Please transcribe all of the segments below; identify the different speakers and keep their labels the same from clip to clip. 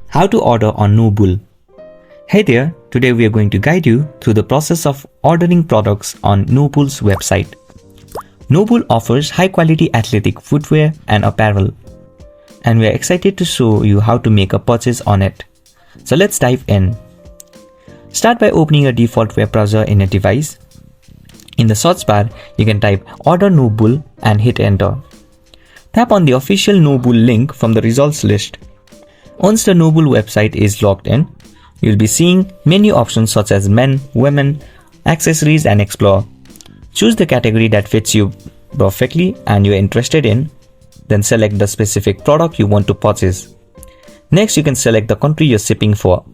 Speaker 1: How to order on NOBULL. Hey there, today we are going to guide you through the process of ordering products on NOBULL's website. NOBULL offers high quality athletic footwear and apparel, and we are excited to show you how to make a purchase on it. So let's dive in. Start by opening your default web browser in your device. In the search bar, you can type Order NOBULL and hit enter. Tap on the official NOBULL link from the results list. Once the NOBULL website is logged in, you'll be seeing menu options such as men, women, accessories and explore. Choose the category that fits you perfectly and you're interested in, then select the specific product you want to purchase. Next, you can select the country you're shipping for.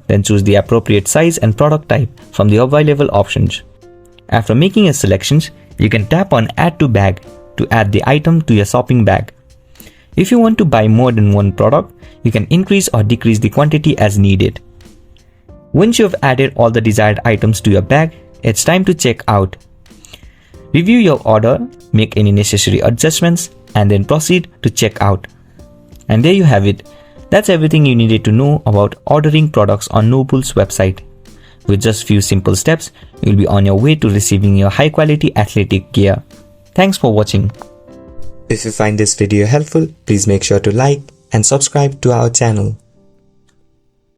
Speaker 1: Then choose the appropriate size and product type from the available options. After making your selections, you can tap on Add to Bag to add the item to your shopping bag. If you want to buy more than one product, you can increase or decrease the quantity as needed. Once you have added all the desired items to your bag, it's time to check out. Review your order, make any necessary adjustments, and then proceed to check out. And there you have it. That's everything you needed to know about ordering products on NOBULL's website. With just few simple steps, you'll be on your way to receiving your high quality athletic gear. Thanks for watching.
Speaker 2: If you find this video helpful, please make sure to like and subscribe to our channel.